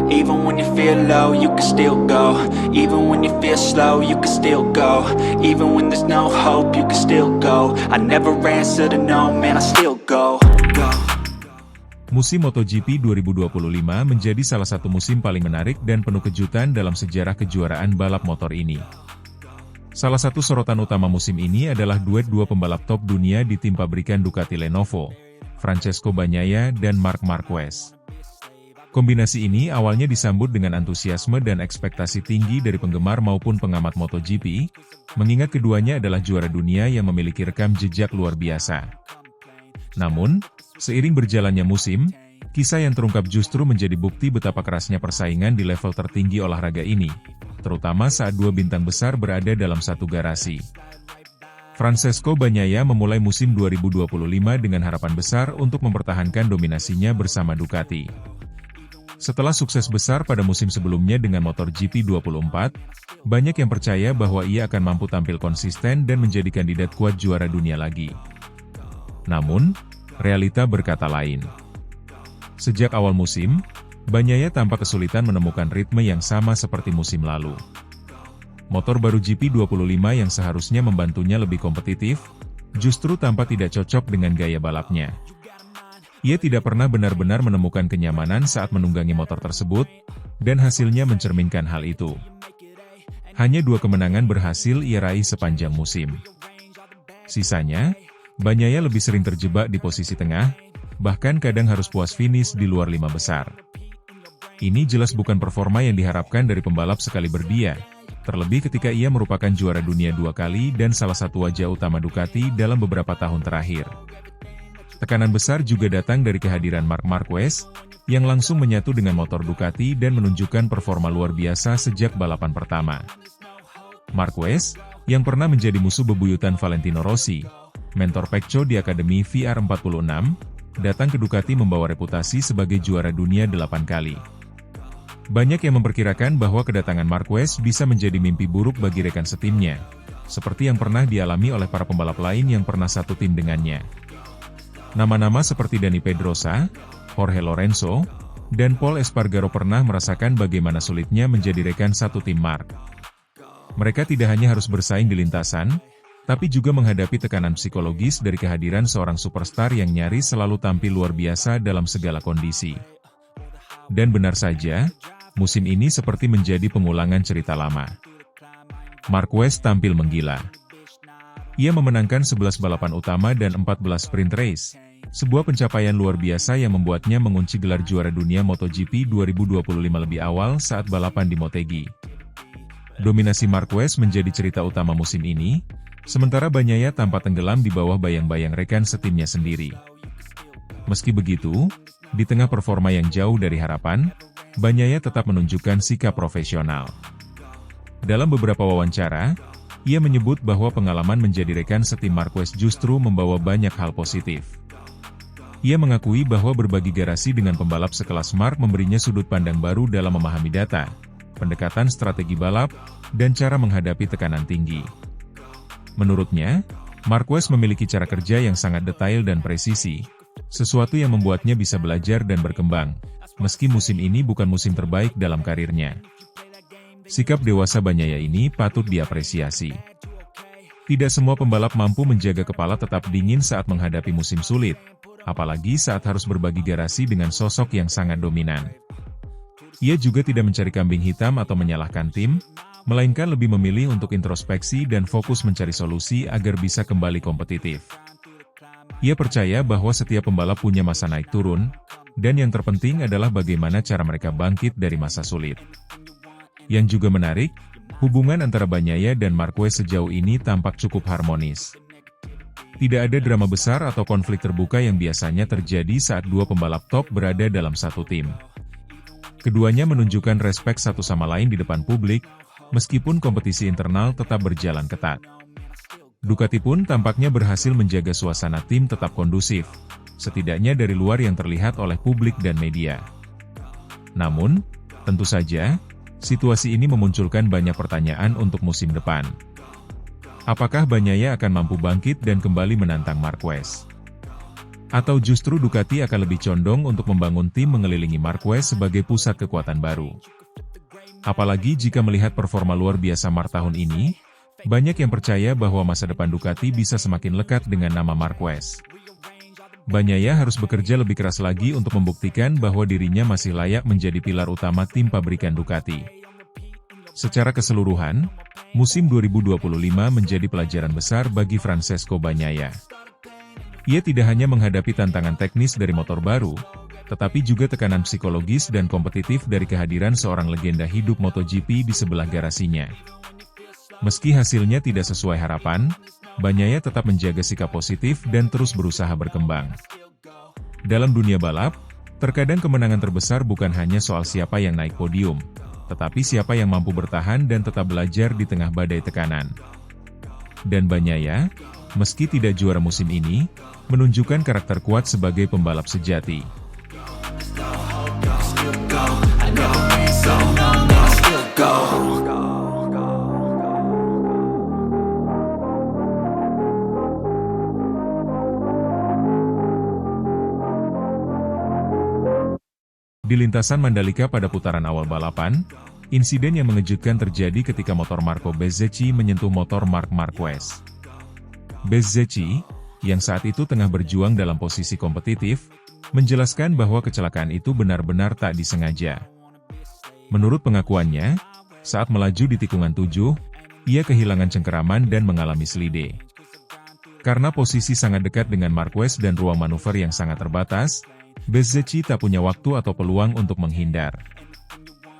Even when you feel low, you can still go. Even when you feel slow, you can still go. Even when there's no hope, you can still go. I never answer to no, man, I still go. Musim MotoGP 2025 menjadi salah satu musim paling menarik dan penuh kejutan dalam sejarah kejuaraan balap motor ini. Salah satu sorotan utama musim ini adalah duet dua pembalap top dunia di tim pabrikan Ducati Lenovo, Francesco Bagnaia dan Marc Marquez. Kombinasi ini awalnya disambut dengan antusiasme dan ekspektasi tinggi dari penggemar maupun pengamat MotoGP, mengingat keduanya adalah juara dunia yang memiliki rekam jejak luar biasa. Namun, seiring berjalannya musim, kisah yang terungkap justru menjadi bukti betapa kerasnya persaingan di level tertinggi olahraga ini, terutama saat dua bintang besar berada dalam satu garasi. Francesco Bagnaia memulai musim 2025 dengan harapan besar untuk mempertahankan dominasinya bersama Ducati. Setelah sukses besar pada musim sebelumnya dengan motor GP24, banyak yang percaya bahwa ia akan mampu tampil konsisten dan menjadi kandidat kuat juara dunia lagi. Namun, realita berkata lain. Sejak awal musim, Bagnaia tampak kesulitan menemukan ritme yang sama seperti musim lalu. Motor baru GP25 yang seharusnya membantunya lebih kompetitif, justru tampak tidak cocok dengan gaya balapnya. Ia tidak pernah benar-benar menemukan kenyamanan saat menunggangi motor tersebut, dan hasilnya mencerminkan hal itu. Hanya 2 kemenangan berhasil ia raih sepanjang musim. Sisanya, Bagnaia lebih sering terjebak di posisi tengah, bahkan kadang harus puas finish di luar 5 besar. Ini jelas bukan performa yang diharapkan dari pembalap sekali berdia, terlebih ketika ia merupakan juara dunia 2 kali dan salah satu wajah utama Ducati dalam beberapa tahun terakhir. Tekanan besar juga datang dari kehadiran Marc Marquez, yang langsung menyatu dengan motor Ducati dan menunjukkan performa luar biasa sejak balapan pertama. Marquez, yang pernah menjadi musuh bebuyutan Valentino Rossi, mentor Pecco di Akademi VR46, datang ke Ducati membawa reputasi sebagai juara dunia 8 kali. Banyak yang memperkirakan bahwa kedatangan Marquez bisa menjadi mimpi buruk bagi rekan setimnya, seperti yang pernah dialami oleh para pembalap lain yang pernah satu tim dengannya. Nama-nama seperti Dani Pedrosa, Jorge Lorenzo, dan Pol Espargaro pernah merasakan bagaimana sulitnya menjadi rekan satu tim Marc. Mereka tidak hanya harus bersaing di lintasan, tapi juga menghadapi tekanan psikologis dari kehadiran seorang superstar yang nyaris selalu tampil luar biasa dalam segala kondisi. Dan benar saja, musim ini seperti menjadi pengulangan cerita lama. Marquez tampil menggila. Ia memenangkan 11 balapan utama dan 14 sprint race, sebuah pencapaian luar biasa yang membuatnya mengunci gelar juara dunia MotoGP 2025 lebih awal saat balapan di Motegi. Dominasi Marquez menjadi cerita utama musim ini, sementara Bagnaia tampak tenggelam di bawah bayang-bayang rekan setimnya sendiri. Meski begitu, di tengah performa yang jauh dari harapan, Bagnaia tetap menunjukkan sikap profesional. Dalam beberapa wawancara, ia menyebut bahwa pengalaman menjadi rekan setim Marquez justru membawa banyak hal positif. Ia mengakui bahwa berbagi garasi dengan pembalap sekelas Marc memberinya sudut pandang baru dalam memahami data, pendekatan strategi balap, dan cara menghadapi tekanan tinggi. Menurutnya, Marquez memiliki cara kerja yang sangat detail dan presisi, sesuatu yang membuatnya bisa belajar dan berkembang, meski musim ini bukan musim terbaik dalam karirnya. Sikap dewasa Bagnaia ini patut diapresiasi. Tidak semua pembalap mampu menjaga kepala tetap dingin saat menghadapi musim sulit, apalagi saat harus berbagi garasi dengan sosok yang sangat dominan. Ia juga tidak mencari kambing hitam atau menyalahkan tim, melainkan lebih memilih untuk introspeksi dan fokus mencari solusi agar bisa kembali kompetitif. Ia percaya bahwa setiap pembalap punya masa naik turun, dan yang terpenting adalah bagaimana cara mereka bangkit dari masa sulit. Yang juga menarik, hubungan antara Bagnaia dan Marquez sejauh ini tampak cukup harmonis. Tidak ada drama besar atau konflik terbuka yang biasanya terjadi saat dua pembalap top berada dalam satu tim. Keduanya menunjukkan respek satu sama lain di depan publik, meskipun kompetisi internal tetap berjalan ketat. Ducati pun tampaknya berhasil menjaga suasana tim tetap kondusif, setidaknya dari luar yang terlihat oleh publik dan media. Namun, tentu saja, situasi ini memunculkan banyak pertanyaan untuk musim depan. Apakah Bagnaia akan mampu bangkit dan kembali menantang Marquez? Atau justru Ducati akan lebih condong untuk membangun tim mengelilingi Marquez sebagai pusat kekuatan baru? Apalagi jika melihat performa luar biasa Marc tahun ini, banyak yang percaya bahwa masa depan Ducati bisa semakin lekat dengan nama Marquez. Bagnaia harus bekerja lebih keras lagi untuk membuktikan bahwa dirinya masih layak menjadi pilar utama tim pabrikan Ducati. Secara keseluruhan, musim 2025 menjadi pelajaran besar bagi Francesco Bagnaia. Ia tidak hanya menghadapi tantangan teknis dari motor baru, tetapi juga tekanan psikologis dan kompetitif dari kehadiran seorang legenda hidup MotoGP di sebelah garasinya. Meski hasilnya tidak sesuai harapan, Bagnaia tetap menjaga sikap positif dan terus berusaha berkembang. Dalam dunia balap, terkadang kemenangan terbesar bukan hanya soal siapa yang naik podium, tetapi siapa yang mampu bertahan dan tetap belajar di tengah badai tekanan. Dan Bagnaia, meski tidak juara musim ini, menunjukkan karakter kuat sebagai pembalap sejati. Di lintasan Mandalika pada putaran awal balapan, insiden yang mengejutkan terjadi ketika motor Marco Bezzecchi menyentuh motor Marc Marquez. Bezzecchi, yang saat itu tengah berjuang dalam posisi kompetitif, menjelaskan bahwa kecelakaan itu benar-benar tak disengaja. Menurut pengakuannya, saat melaju di tikungan 7, ia kehilangan cengkeraman dan mengalami slide. Karena posisi sangat dekat dengan Marquez dan ruang manuver yang sangat terbatas, Bezzecchi tak punya waktu atau peluang untuk menghindar.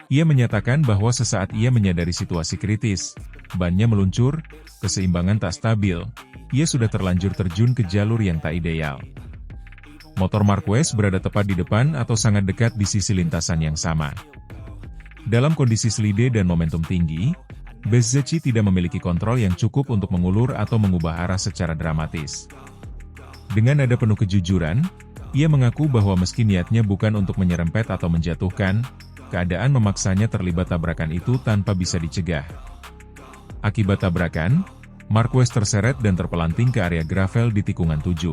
Ia menyatakan bahwa sesaat ia menyadari situasi kritis, bannya meluncur, keseimbangan tak stabil, ia sudah terlanjur terjun ke jalur yang tak ideal. Motor Marquez berada tepat di depan atau sangat dekat di sisi lintasan yang sama. Dalam kondisi slide dan momentum tinggi, Bezzecchi tidak memiliki kontrol yang cukup untuk mengulur atau mengubah arah secara dramatis. Dengan nada penuh kejujuran, ia mengaku bahwa meski niatnya bukan untuk menyerempet atau menjatuhkan, keadaan memaksanya terlibat tabrakan itu tanpa bisa dicegah. Akibat tabrakan, Marquez terseret dan terpelanting ke area gravel di tikungan 7.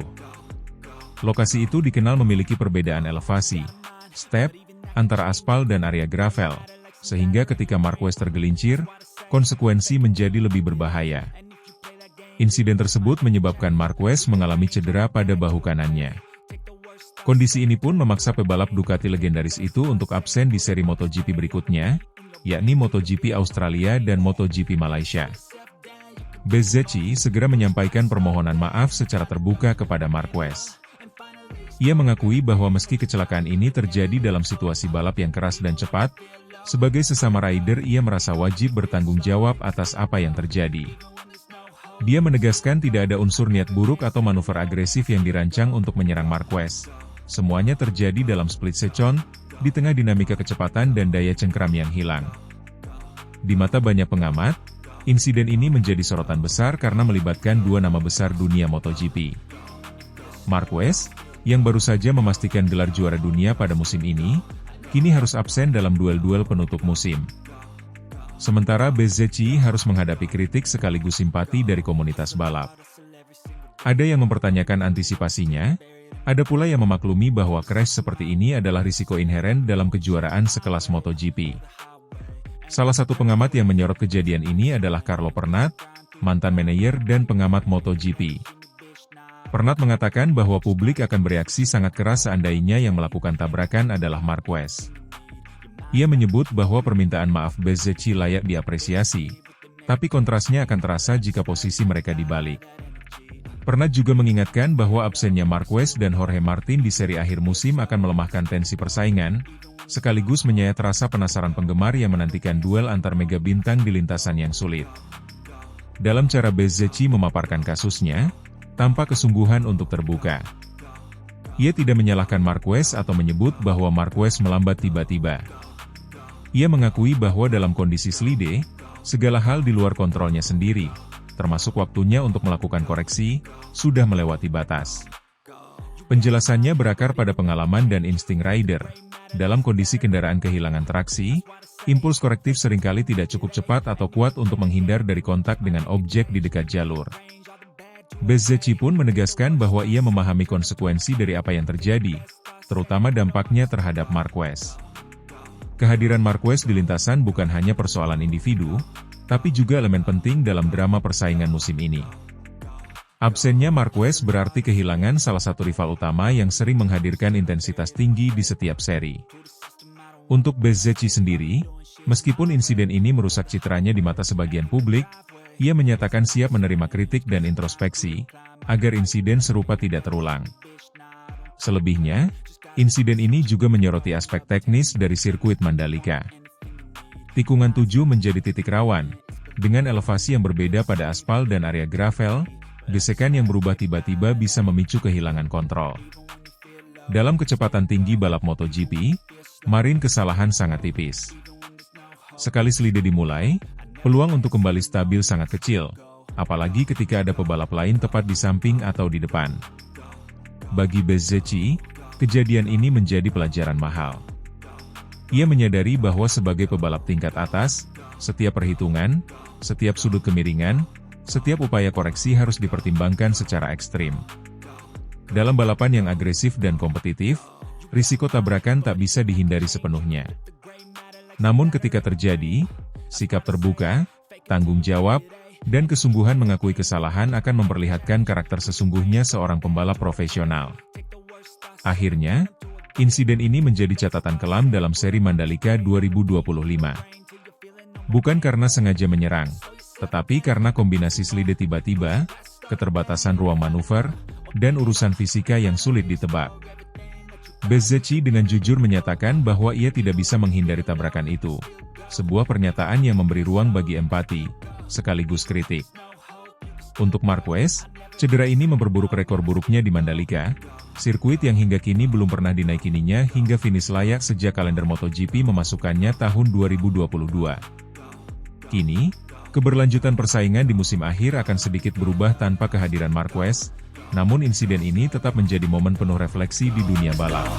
Lokasi itu dikenal memiliki perbedaan elevasi, step, antara aspal dan area gravel, sehingga ketika Marquez tergelincir, konsekuensi menjadi lebih berbahaya. Insiden tersebut menyebabkan Marquez mengalami cedera pada bahu kanannya. Kondisi ini pun memaksa pebalap Ducati legendaris itu untuk absen di seri MotoGP berikutnya, yakni MotoGP Australia dan MotoGP Malaysia. Bezzecchi segera menyampaikan permohonan maaf secara terbuka kepada Marquez. Ia mengakui bahwa meski kecelakaan ini terjadi dalam situasi balap yang keras dan cepat, sebagai sesama rider ia merasa wajib bertanggung jawab atas apa yang terjadi. Dia menegaskan tidak ada unsur niat buruk atau manuver agresif yang dirancang untuk menyerang Marquez. Semuanya terjadi dalam split second, di tengah dinamika kecepatan dan daya cengkeram yang hilang. Di mata banyak pengamat, insiden ini menjadi sorotan besar karena melibatkan dua nama besar dunia MotoGP. Marquez, yang baru saja memastikan gelar juara dunia pada musim ini, kini harus absen dalam duel-duel penutup musim. Sementara Bezzecchi harus menghadapi kritik sekaligus simpati dari komunitas balap. Ada yang mempertanyakan antisipasinya, ada pula yang memaklumi bahwa crash seperti ini adalah risiko inheren dalam kejuaraan sekelas MotoGP. Salah satu pengamat yang menyorot kejadian ini adalah Carlo Pernat, mantan manajer dan pengamat MotoGP. Pernat mengatakan bahwa publik akan bereaksi sangat keras seandainya yang melakukan tabrakan adalah Marquez. Ia menyebut bahwa permintaan maaf Bezzecchi layak diapresiasi, tapi kontrasnya akan terasa jika posisi mereka dibalik. Pernat juga mengingatkan bahwa absennya Marquez dan Jorge Martin di seri akhir musim akan melemahkan tensi persaingan, sekaligus menyayat rasa penasaran penggemar yang menantikan duel antar mega bintang di lintasan yang sulit. Dalam cara Bezzecchi memaparkan kasusnya, tanpa kesungguhan untuk terbuka. Ia tidak menyalahkan Marquez atau menyebut bahwa Marquez melambat tiba-tiba. Ia mengakui bahwa dalam kondisi slide, segala hal di luar kontrolnya sendiri, termasuk waktunya untuk melakukan koreksi, sudah melewati batas. Penjelasannya berakar pada pengalaman dan insting rider. Dalam kondisi kendaraan kehilangan traksi, impuls korektif seringkali tidak cukup cepat atau kuat untuk menghindar dari kontak dengan objek di dekat jalur. Bezzecchi pun menegaskan bahwa ia memahami konsekuensi dari apa yang terjadi, terutama dampaknya terhadap Marquez. Kehadiran Marquez di lintasan bukan hanya persoalan individu, tapi juga elemen penting dalam drama persaingan musim ini. Absennya Marquez berarti kehilangan salah satu rival utama yang sering menghadirkan intensitas tinggi di setiap seri. Untuk Bezzecchi sendiri, meskipun insiden ini merusak citranya di mata sebagian publik, ia menyatakan siap menerima kritik dan introspeksi, agar insiden serupa tidak terulang. Selebihnya, insiden ini juga menyoroti aspek teknis dari sirkuit Mandalika. Tikungan 7 menjadi titik rawan, dengan elevasi yang berbeda pada aspal dan area gravel, gesekan yang berubah tiba-tiba bisa memicu kehilangan kontrol. Dalam kecepatan tinggi balap MotoGP, margin kesalahan sangat tipis. Sekali selide dimulai, peluang untuk kembali stabil sangat kecil, apalagi ketika ada pebalap lain tepat di samping atau di depan. Bagi Bezzecchi, kejadian ini menjadi pelajaran mahal. Ia menyadari bahwa sebagai pebalap tingkat atas, setiap perhitungan, setiap sudut kemiringan, setiap upaya koreksi harus dipertimbangkan secara ekstrim. Dalam balapan yang agresif dan kompetitif, risiko tabrakan tak bisa dihindari sepenuhnya. Namun ketika terjadi, sikap terbuka, tanggung jawab, dan kesungguhan mengakui kesalahan akan memperlihatkan karakter sesungguhnya seorang pembalap profesional. Akhirnya, insiden ini menjadi catatan kelam dalam seri Mandalika 2025. Bukan karena sengaja menyerang, tetapi karena kombinasi selide tiba-tiba, keterbatasan ruang manuver, dan urusan fisika yang sulit ditebak. Bezzecchi dengan jujur menyatakan bahwa ia tidak bisa menghindari tabrakan itu. Sebuah pernyataan yang memberi ruang bagi empati, sekaligus kritik. Untuk Marquez, cedera ini memperburuk rekor buruknya di Mandalika, sirkuit yang hingga kini belum pernah dinaikininya hingga finish layak sejak kalender MotoGP memasukkannya tahun 2022. Kini, keberlanjutan persaingan di musim akhir akan sedikit berubah tanpa kehadiran Marquez, namun insiden ini tetap menjadi momen penuh refleksi di dunia balap.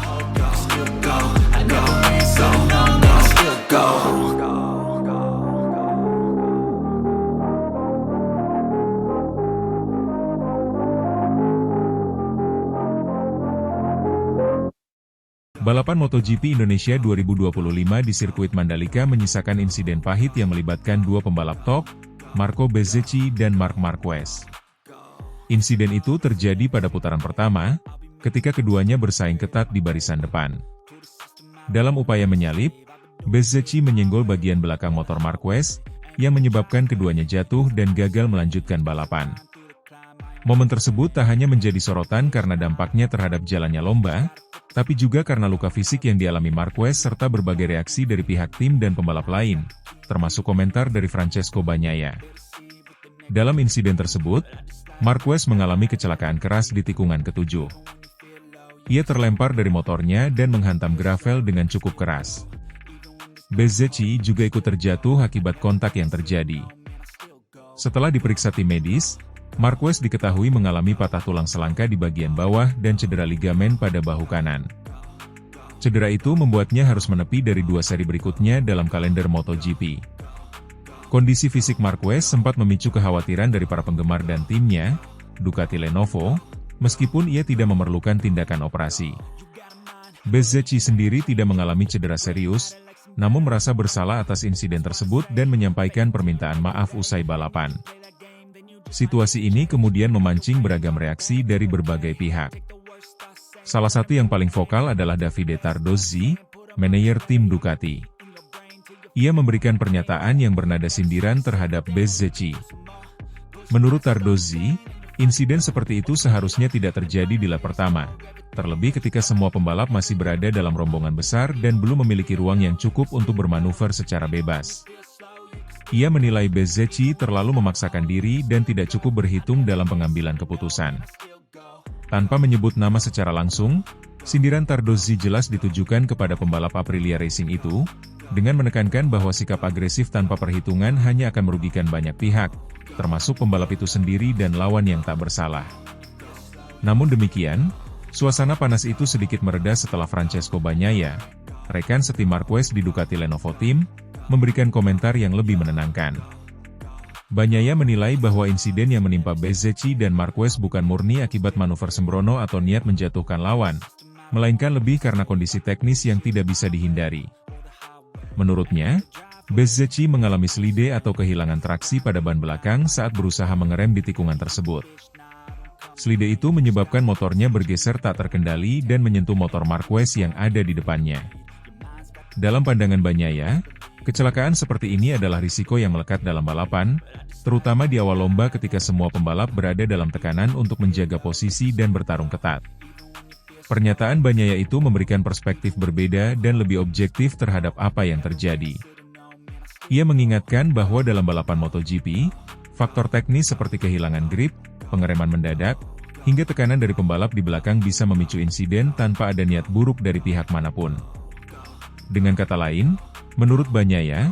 Balapan MotoGP Indonesia 2025 di sirkuit Mandalika menyisakan insiden pahit yang melibatkan dua pembalap top, Marco Bezzecchi dan Marc Marquez. Insiden itu terjadi pada putaran pertama, ketika keduanya bersaing ketat di barisan depan. Dalam upaya menyalip, Bezzecchi menyenggol bagian belakang motor Marquez, yang menyebabkan keduanya jatuh dan gagal melanjutkan balapan. Momen tersebut tak hanya menjadi sorotan karena dampaknya terhadap jalannya lomba, tapi juga karena luka fisik yang dialami Marquez serta berbagai reaksi dari pihak tim dan pembalap lain, termasuk komentar dari Francesco Bagnaia. Dalam insiden tersebut, Marquez mengalami kecelakaan keras di tikungan ke-7. Ia terlempar dari motornya dan menghantam gravel dengan cukup keras. Bezzecchi juga ikut terjatuh akibat kontak yang terjadi. Setelah diperiksa tim medis, Marquez diketahui mengalami patah tulang selangka di bagian bawah dan cedera ligamen pada bahu kanan. Cedera itu membuatnya harus menepi dari 2 seri berikutnya dalam kalender MotoGP. Kondisi fisik Marquez sempat memicu kekhawatiran dari para penggemar dan timnya, Ducati Lenovo, meskipun ia tidak memerlukan tindakan operasi. Bezzecchi sendiri tidak mengalami cedera serius, namun merasa bersalah atas insiden tersebut dan menyampaikan permintaan maaf usai balapan. Situasi ini kemudian memancing beragam reaksi dari berbagai pihak. Salah satu yang paling vokal adalah Davide Tardozzi, manajer tim Ducati. Ia memberikan pernyataan yang bernada sindiran terhadap Bezzecchi. Menurut Tardozzi, insiden seperti itu seharusnya tidak terjadi di lap pertama, terlebih ketika semua pembalap masih berada dalam rombongan besar dan belum memiliki ruang yang cukup untuk bermanuver secara bebas. Ia menilai Bezzecchi terlalu memaksakan diri dan tidak cukup berhitung dalam pengambilan keputusan. Tanpa menyebut nama secara langsung, sindiran Tardozzi jelas ditujukan kepada pembalap Aprilia Racing itu, dengan menekankan bahwa sikap agresif tanpa perhitungan hanya akan merugikan banyak pihak, termasuk pembalap itu sendiri dan lawan yang tak bersalah. Namun demikian, suasana panas itu sedikit mereda setelah Francesco Bagnaia, rekan setim Marquez di Ducati Lenovo Team, memberikan komentar yang lebih menenangkan. Bagnaia menilai bahwa insiden yang menimpa Bezzecchi dan Marquez bukan murni akibat manuver sembrono atau niat menjatuhkan lawan, melainkan lebih karena kondisi teknis yang tidak bisa dihindari. Menurutnya, Bezzecchi mengalami slide atau kehilangan traksi pada ban belakang saat berusaha mengerem di tikungan tersebut. Slide itu menyebabkan motornya bergeser tak terkendali dan menyentuh motor Marquez yang ada di depannya. Dalam pandangan Bagnaia, kecelakaan seperti ini adalah risiko yang melekat dalam balapan, terutama di awal lomba ketika semua pembalap berada dalam tekanan untuk menjaga posisi dan bertarung ketat. Pernyataan Bagnaia itu memberikan perspektif berbeda dan lebih objektif terhadap apa yang terjadi. Ia mengingatkan bahwa dalam balapan MotoGP, faktor teknis seperti kehilangan grip, pengereman mendadak, hingga tekanan dari pembalap di belakang bisa memicu insiden tanpa ada niat buruk dari pihak manapun. Dengan kata lain, menurut Bagnaia,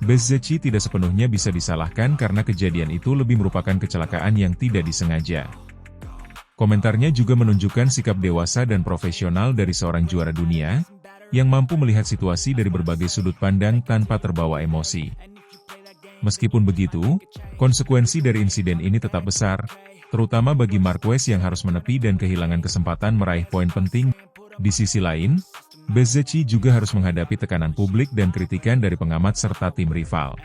Bezzecchi tidak sepenuhnya bisa disalahkan karena kejadian itu lebih merupakan kecelakaan yang tidak disengaja. Komentarnya juga menunjukkan sikap dewasa dan profesional dari seorang juara dunia, yang mampu melihat situasi dari berbagai sudut pandang tanpa terbawa emosi. Meskipun begitu, konsekuensi dari insiden ini tetap besar, terutama bagi Marquez yang harus menepi dan kehilangan kesempatan meraih poin penting. Di sisi lain, Bezzecchi juga harus menghadapi tekanan publik dan kritikan dari pengamat serta tim rival.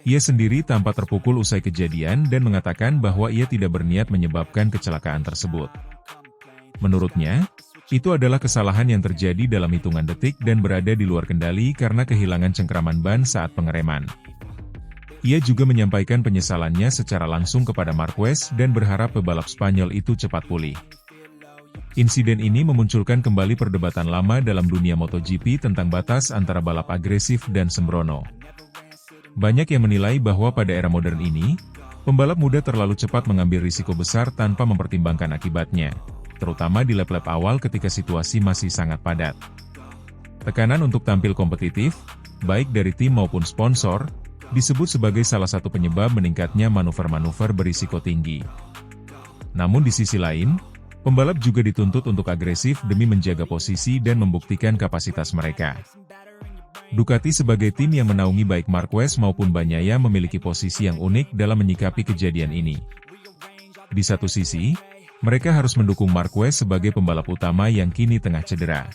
Ia sendiri tampak terpukul usai kejadian dan mengatakan bahwa ia tidak berniat menyebabkan kecelakaan tersebut. Menurutnya, itu adalah kesalahan yang terjadi dalam hitungan detik dan berada di luar kendali karena kehilangan cengkraman ban saat pengereman. Ia juga menyampaikan penyesalannya secara langsung kepada Marquez dan berharap pebalap Spanyol itu cepat pulih. Insiden ini memunculkan kembali perdebatan lama dalam dunia MotoGP tentang batas antara balap agresif dan sembrono. Banyak yang menilai bahwa pada era modern ini, pembalap muda terlalu cepat mengambil risiko besar tanpa mempertimbangkan akibatnya, terutama di lap-lap awal ketika situasi masih sangat padat. Tekanan untuk tampil kompetitif, baik dari tim maupun sponsor, disebut sebagai salah satu penyebab meningkatnya manuver-manuver berisiko tinggi. Namun di sisi lain, pembalap juga dituntut untuk agresif demi menjaga posisi dan membuktikan kapasitas mereka. Ducati sebagai tim yang menaungi baik Marquez maupun Bagnaia memiliki posisi yang unik dalam menyikapi kejadian ini. Di satu sisi, mereka harus mendukung Marquez sebagai pembalap utama yang kini tengah cedera.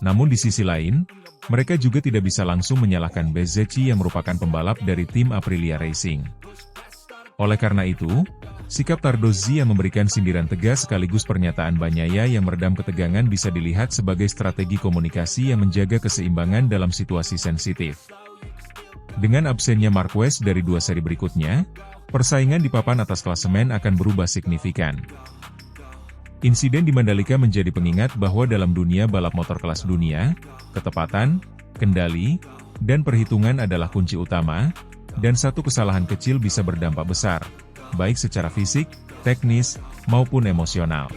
Namun di sisi lain, mereka juga tidak bisa langsung menyalahkan Bezzecchi yang merupakan pembalap dari tim Aprilia Racing. Oleh karena itu, sikap Tardozzi yang memberikan sindiran tegas sekaligus pernyataan Bagnaia yang meredam ketegangan bisa dilihat sebagai strategi komunikasi yang menjaga keseimbangan dalam situasi sensitif. Dengan absennya Marquez dari dua seri berikutnya, persaingan di papan atas klasemen akan berubah signifikan. Insiden di Mandalika menjadi pengingat bahwa dalam dunia balap motor kelas dunia, ketepatan, kendali, dan perhitungan adalah kunci utama, dan satu kesalahan kecil bisa berdampak besar, baik secara fisik, teknis, maupun emosional.